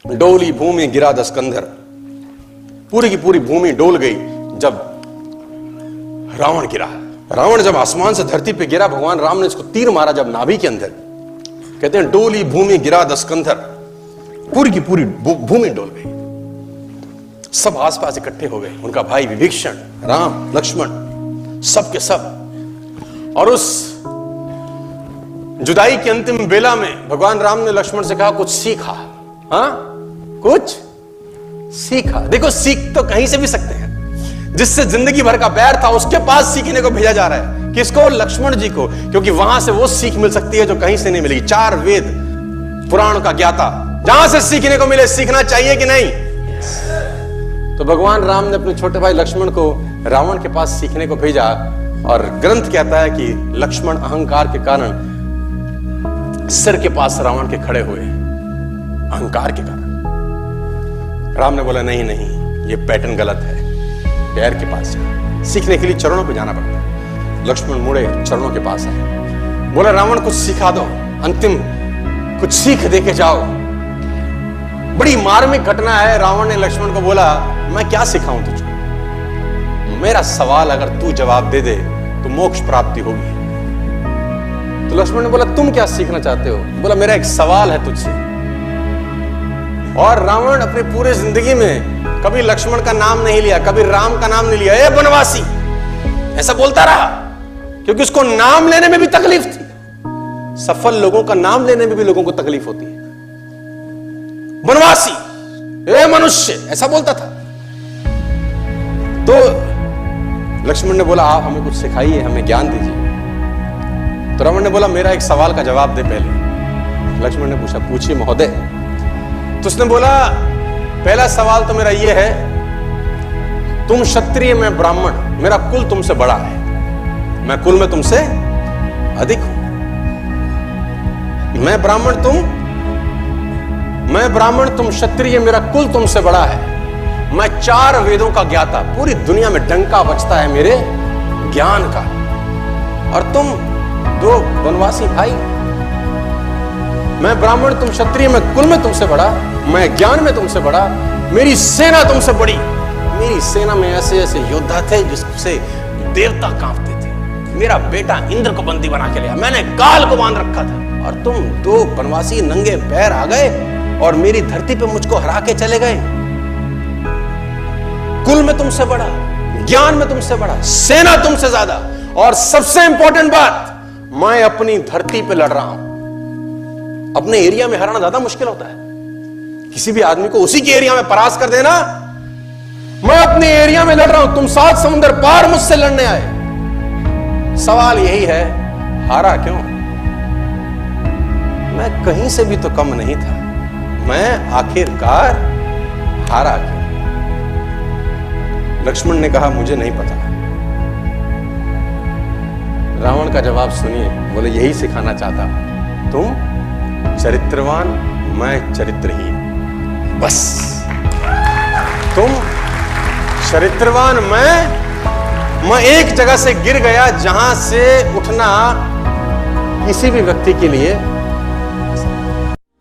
डोली भूमि गिरा दस्कंधर, पूरी की पूरी भूमि डोल गई जब रावण गिरा। रावण जब आसमान से धरती पे गिरा, भगवान राम ने इसको तीर मारा जब नाभि के अंदर। कहते हैं डोली भूमि गिरा दस्कंधर, पूरी की पूरी भूमि डोल गई। सब आसपास इकट्ठे हो गए, उनका भाई विभीषण, राम, लक्ष्मण, सब के सब। और उस जुदाई की अंतिम बेला में भगवान राम ने लक्ष्मण से कहा कुछ सीखा। हाँ, कुछ सीखा। देखो, सीख तो कहीं से भी सकते हैं। जिससे जिंदगी भर का बैर था उसके पास सीखने को भेजा जा रहा है। किसको? लक्ष्मण जी को, क्योंकि वहां से वो सीख मिल सकती है जो कहीं से नहीं मिलेगी। 4 वेद पुराण का ज्ञाता, जहां से सीखने को मिले। सीखना चाहिए कि नहीं? तो भगवान राम ने अपने छोटे भाई लक्ष्मण को रावण के पास सीखने को भेजा। और ग्रंथ कहता है कि लक्ष्मण अहंकार के कारण सिर के पास रावण के खड़े हुए, अहंकार के कारण। राम ने बोला नहीं नहीं, ये पैटर्न गलत है, पैर के पास जा। सीखने के लिए चरणों पे जाना पड़ता है। लक्ष्मण मुड़े, चरणों के पास आए, बोला रावण कुछ सिखा दो, अंतिम कुछ सीख दे के जाओ। बड़ी मार्मिक घटना है। रावण ने लक्ष्मण को बोला मैं क्या सिखाऊं तुझको? मेरा सवाल अगर तू जवाब दे दे तो मोक्ष प्राप्ति होगी। तो लक्ष्मण ने बोला तुम क्या सीखना चाहते हो? बोला मेरा एक सवाल है तुझसे। और रावण अपनी पूरी जिंदगी में कभी लक्ष्मण का नाम नहीं लिया, कभी राम का नाम नहीं लिया। ए बनवासी, ऐसा बोलता रहा, क्योंकि उसको नाम लेने में भी तकलीफ थी। सफल लोगों का नाम लेने में भी लोगों को तकलीफ होती है। बनवासी, ए मनुष्य, ऐसा बोलता था। तो लक्ष्मण ने बोला आप हमें कुछ सिखाइए, हमें ज्ञान दीजिए। तो रावण ने बोला मेरा एक सवाल का जवाब दे पहले। लक्ष्मण ने पूछा पूछिए महोदय। तो उसने बोला पहला सवाल तो मेरा यह है, तुम क्षत्रिय, मैं ब्राह्मण, मेरा कुल तुमसे बड़ा है, मैं कुल में तुमसे अधिक हूं। मैं ब्राह्मण, तुम क्षत्रिय, मेरा कुल तुमसे बड़ा है। मैं 4 वेदों का ज्ञाता, पूरी दुनिया में डंका बजता है मेरे ज्ञान का। और तुम 2 वनवासी भाई। मैं ब्राह्मण, तुम क्षत्रिय, मैं कुल में तुमसे बड़ा, मैं ज्ञान में तुमसे बड़ा, मेरी सेना तुमसे बड़ी। मेरी सेना में ऐसे ऐसे योद्धा थे जिससे देवता कांपते थे। मेरा बेटा इंद्र को बंदी बना के लिया, मैंने काल को बांध रखा था। और तुम 2 वनवासी नंगे पैर आ गए और मेरी धरती पे मुझको हरा के चले गए। कुल में तुमसे बड़ा, ज्ञान में तुमसे बड़ा, सेना तुमसे ज्यादा, और सबसे इंपॉर्टेंट बात, मैं अपनी धरती पे लड़ रहा हूं। अपने एरिया में हराना ज्यादा मुश्किल होता है। किसी भी आदमी को उसी के एरिया में परास्त कर देना। मैं अपने एरिया में लड़ रहा हूं, तुम 7 समुद्र पार मुझसे लड़ने आए। सवाल यही है, हारा क्यों? मैं कहीं से भी तो कम नहीं था, मैं आखिरकार हारा क्यों? लक्ष्मण ने कहा मुझे नहीं पता। रावण का जवाब सुनिए, बोले यही सिखाना चाहता, तुम चरित्रवान, मैं चरित्रहीन। बस तुम चरित्रवान, मैं एक जगह से गिर गया जहां से उठना किसी भी व्यक्ति के लिए